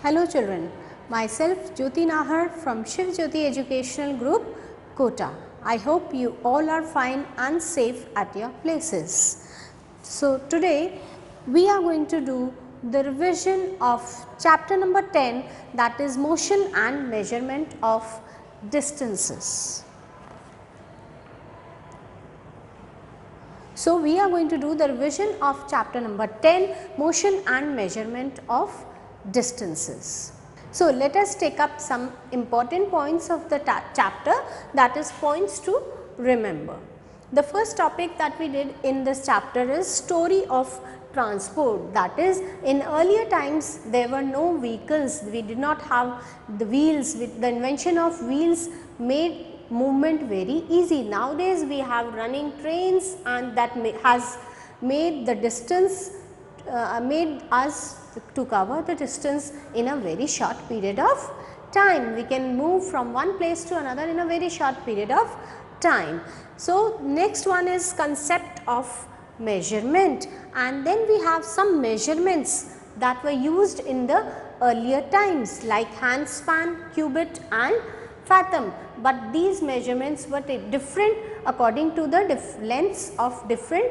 Hello children, myself Jyoti Nahar from Shiv Jyoti Educational Group, Kota. I hope you all are fine and safe at your places. So today we are going to do the revision of chapter number 10, that is motion and measurement of distances. So we are going to do the revision of chapter number 10, motion and measurement of distances. So let us take up some important points of the chapter, that is points to remember. The first topic that we did in this chapter is story of transport, that is in earlier times there were no vehicles, we did not have the wheels. With the invention of wheels made movement very easy. Nowadays we have running trains and that has made the distance made us to cover the distance in a very short period of time. We can move from one place to another in a very short period of time. So next one is concept of measurement, and then we have some measurements that were used in the earlier times like handspan, cubit and fathom, but these measurements were different according to the lengths of different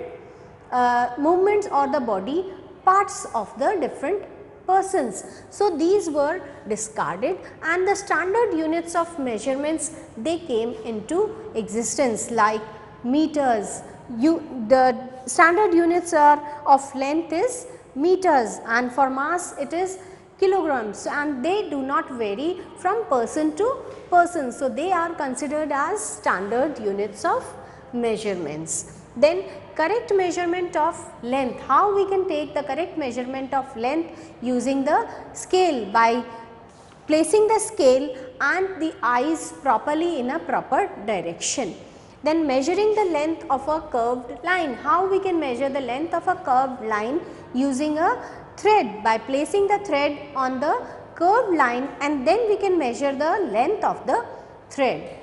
movements or the body parts of the different persons. So these were discarded and the standard units of measurements they came into existence like meters. The standard units of length is meters and for mass it is kilograms, and they do not vary from person to person. So they are considered as standard units of measurements. Then correct measurement of length. How we can take the correct measurement of length? Using the scale, by placing the scale and the eyes properly in a proper direction. Then measuring the length of a curved line. How we can measure the length of a curved line? Using a thread, by placing the thread on the curved line and then we can measure the length of the thread.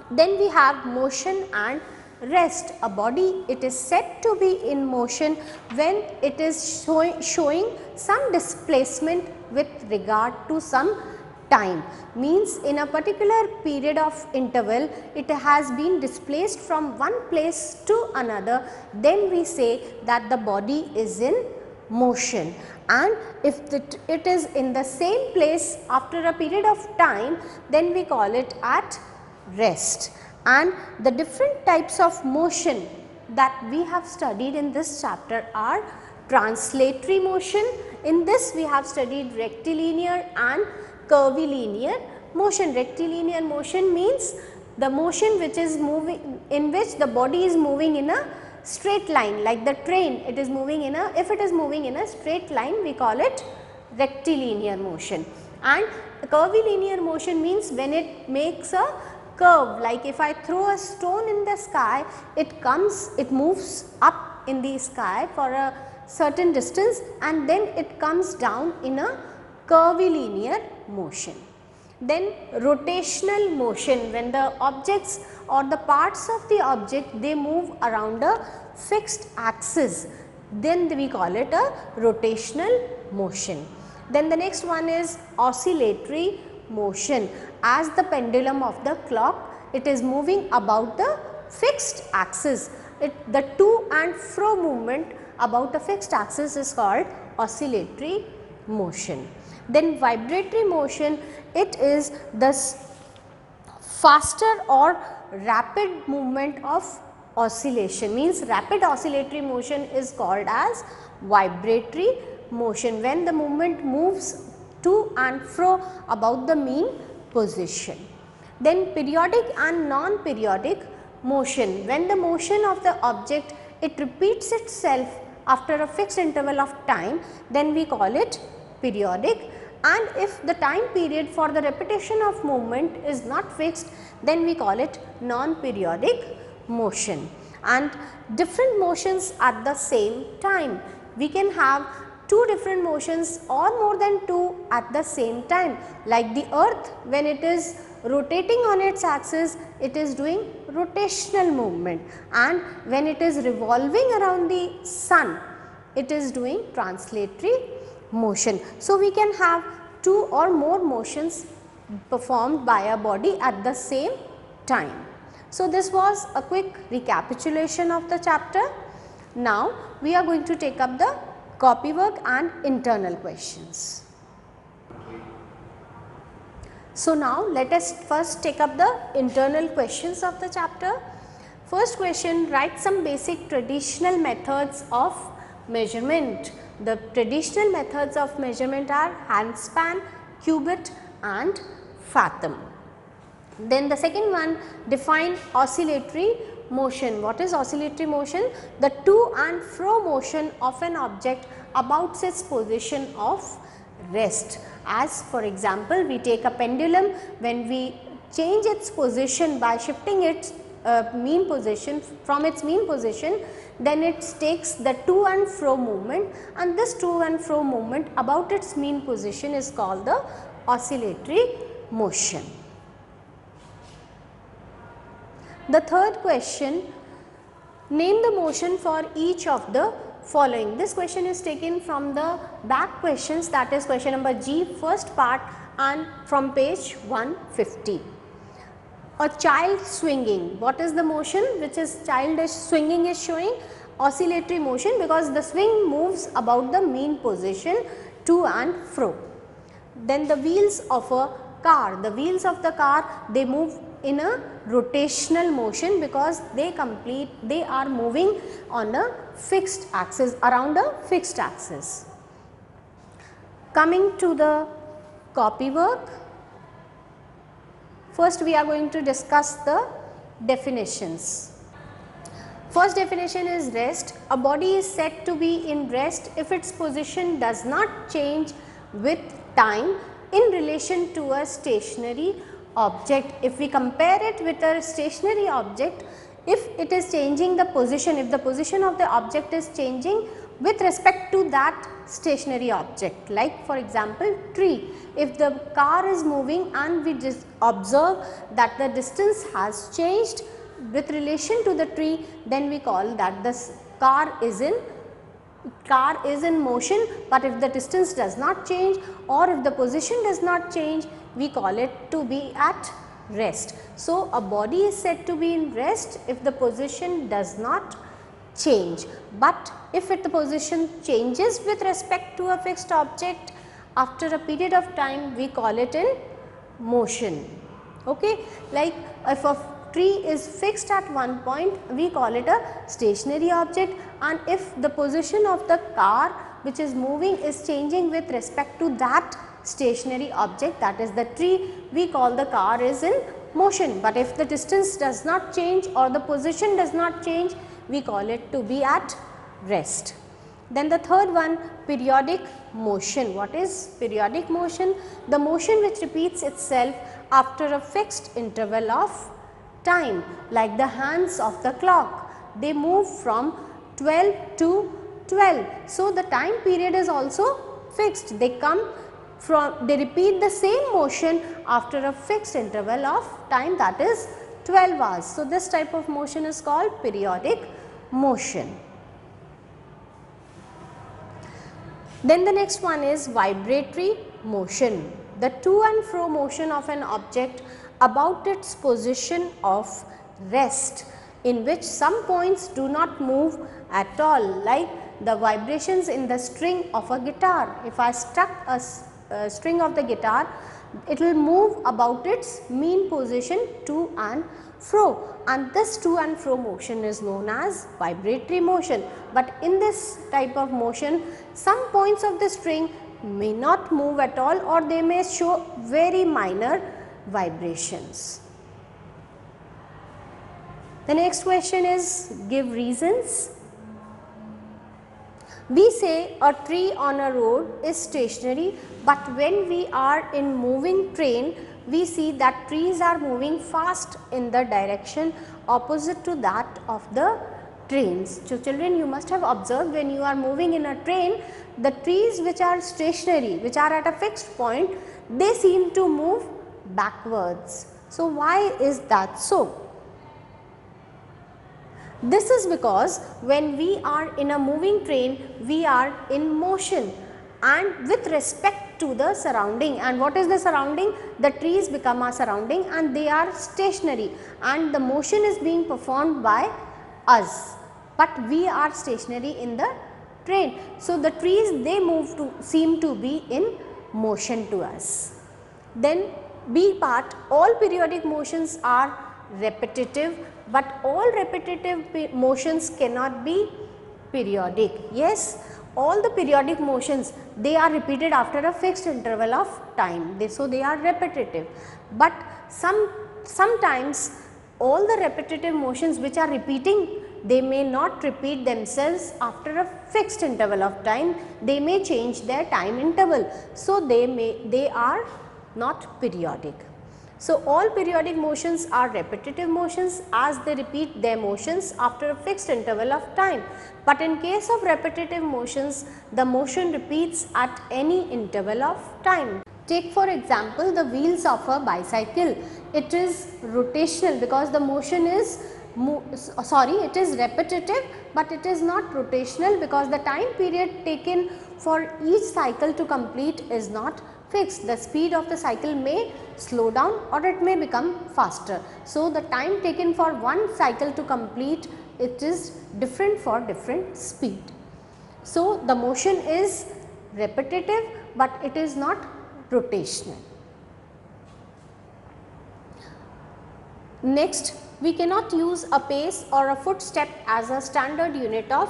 Then we have motion and rest. A body, it is said to be in motion when it is showing some displacement with regard to some time, means in a particular period of interval it has been displaced from one place to another, then we say that the body is in motion. And if it is in the same place after a period of time, then we call it at rest. And the different types of motion that we have studied in this chapter are translatory motion. In this we have studied rectilinear and curvilinear motion. Rectilinear motion means the motion which is moving, in which the body is moving in a straight line, like the train, it is moving in a, if it is moving in a straight line we call it rectilinear motion. And curvilinear motion means when it makes a curve, like if I throw a stone in the sky, it moves up in the sky for a certain distance and then it comes down in a curvilinear motion. Then rotational motion, when the objects or the parts of the object they move around a fixed axis, then we call it a rotational motion. Then the next one is oscillatory motion. As the pendulum of the clock, it is moving about the fixed axis. The to and fro movement about a fixed axis is called oscillatory motion. Then vibratory motion, it is the faster or rapid movement of oscillation, means rapid oscillatory motion is called as vibratory motion, when the movement moves to and fro about the mean position. Then periodic and non-periodic motion, when the motion of the object it repeats itself after a fixed interval of time, then we call it periodic. And if the time period for the repetition of movement is not fixed, then we call it non-periodic motion. And different motions at the same time, we can have two different motions or more than two at the same time, like the earth, when it is rotating on its axis, it is doing rotational movement, and when it is revolving around the sun, it is doing translatory motion. So, we can have two or more motions performed by a body at the same time. So, this was a quick recapitulation of the chapter. Now, we are going to take up the copy work and internal questions. So, now let us first take up the internal questions of the chapter. First question, write some basic traditional methods of measurement. The traditional methods of measurement are handspan, cubit and fathom. Then the second one, define oscillatory motion. What is oscillatory motion? The to and fro motion of an object about its position of rest. As for example, we take a pendulum, when we change its position by shifting its mean position from its mean position, then it takes the to and fro movement, and this to and fro movement about its mean position is called the oscillatory motion. The third question, name the motion for each of the following. This question is taken from the back questions, that is question number G, first part, and from page 150. A child swinging, what is the motion which is childish swinging is showing? Oscillatory motion, because the swing moves about the mean position to and fro. Then the wheels of a car, the wheels of the car, they move in a rotational motion because they are moving on a fixed axis, around a fixed axis. Coming to the copy work, first we are going to discuss the definitions. First definition is rest. A body is said to be in rest if its position does not change with time in relation to a stationary object. If we compare it with a stationary object, if it is changing the position, if the position of the object is changing with respect to that stationary object, like for example tree, if the car is moving and we just observe that the distance has changed with relation to the tree, then we call that the car is in motion, but if the distance does not change or if the position does not change, we call it to be at rest. So, a body is said to be in rest if the position does not change, but if the position changes with respect to a fixed object after a period of time, we call it in motion. Okay? Like if a tree is fixed at one point, we call it a stationary object, and if the position of the car which is moving is changing with respect to that stationary object, that is the tree, we call the car is in motion. But if the distance does not change or the position does not change, we call it to be at rest. Then the third one, periodic motion. What is periodic motion? The motion which repeats itself after a fixed interval of time, like the hands of the clock, they move from 12 to 12. So, the time period is also fixed, they repeat the same motion after a fixed interval of time, that is 12 hours. So, this type of motion is called periodic motion. Then the next one is vibratory motion, the to and fro motion of an object about its position of rest, in which some points do not move at all, like the vibrations in the string of a guitar. If I struck a string of the guitar, it will move about its mean position to and fro, and this to and fro motion is known as vibratory motion. But in this type of motion, some points of the string may not move at all, or they may show very minor vibrations. The next question is, give reasons. We say a tree on a road is stationary, but when we are in moving train, we see that trees are moving fast in the direction opposite to that of the trains. So, children, you must have observed, when you are moving in a train, the trees which are stationary, which are at a fixed point, they seem to move backwards. So, why is that so? This is because when we are in a moving train, we are in motion, and with respect respect to the surrounding. And what is the surrounding? The trees become our surrounding and they are stationary, and the motion is being performed by us, but we are stationary in the train. So, the trees, they seem to be in motion to us. Then B part, all periodic motions are repetitive, but all repetitive motions cannot be periodic. Yes, all the periodic motions, they are repeated after a fixed interval of time, so they are repetitive. But sometimes all the repetitive motions which are repeating, they may not repeat themselves after a fixed interval of time, they may change their time interval. So, they are not periodic. So, all periodic motions are repetitive motions as they repeat their motions after a fixed interval of time. But in case of repetitive motions, the motion repeats at any interval of time. Take for example the wheels of a bicycle. It is rotational because the motion is it is repetitive, but it is not rotational because the time period taken for each cycle to complete is not fixed. The speed of the cycle may slow down or it may become faster. So, the time taken for one cycle to complete, it is different for different speed. So, the motion is repetitive, but it is not rotational. Next, we cannot use a pace or a footstep as a standard unit of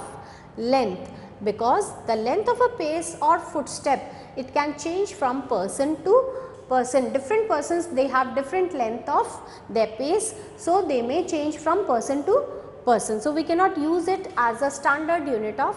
length, because the length of a pace or footstep, it can change from person to person. Different persons, they have different length of their pace, so they may change from person to person. So, we cannot use it as a standard unit of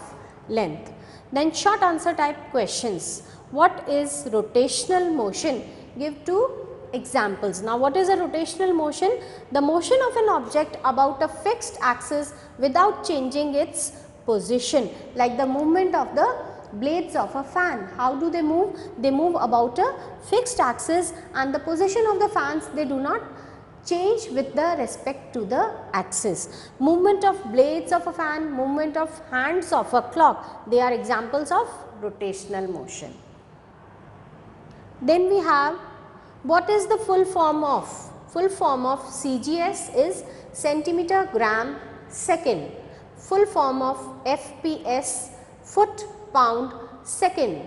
length. Then short answer type questions. What is rotational motion? Give 2 examples. Now, what is a rotational motion? The motion of an object about a fixed axis without changing its position, like the movement of the blades of a fan. How do they move? They move about a fixed axis, and the position of the fans, they do not change with the respect to the axis. Movement of blades of a fan, movement of hands of a clock, they are examples of rotational motion. Then we have, what is the full form of? Full form of CGS is centimeter gram second. Full form of FPS, foot pound second.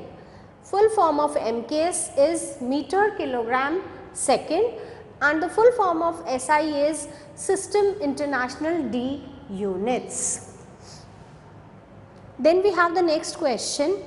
Full form of MKS is meter kilogram second, and the full form of SI is System International D units. Then we have the next question.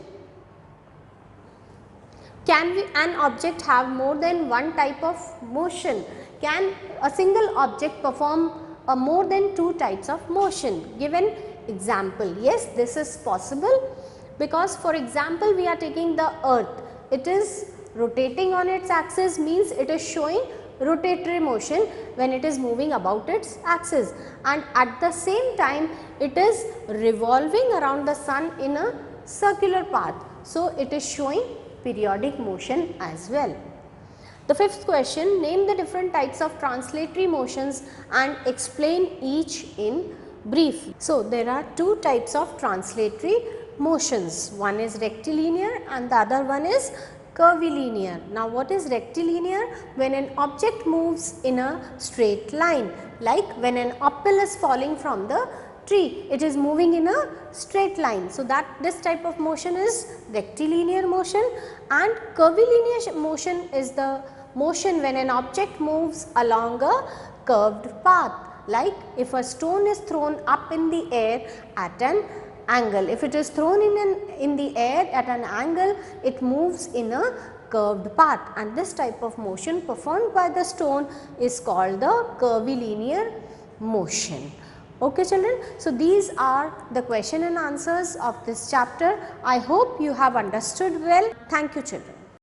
Can an object have more than one type of motion? Can a single object perform more than 2 types of motion? Given example, yes, this is possible, because for example, we are taking the earth. It is rotating on its axis, means it is showing rotatory motion when it is moving about its axis, and at the same time it is revolving around the sun in a circular path. So, it is showing periodic motion as well. The 5th question, name the different types of translatory motions and explain each in brief. So, there are 2 types of translatory motions. One is rectilinear and the other one is curvilinear. Now, what is rectilinear? When an object moves in a straight line, like when an apple is falling from the tree, it is moving in a straight line. So, this type of motion is rectilinear motion, and curvilinear motion is the motion when an object moves along a curved path, like if a stone is thrown up in the air at an angle. If it is thrown in the air at an angle, it moves in a curved path, and this type of motion performed by the stone is called the curvilinear motion. Okay children, so these are the question and answers of this chapter. I hope you have understood well. Thank you children.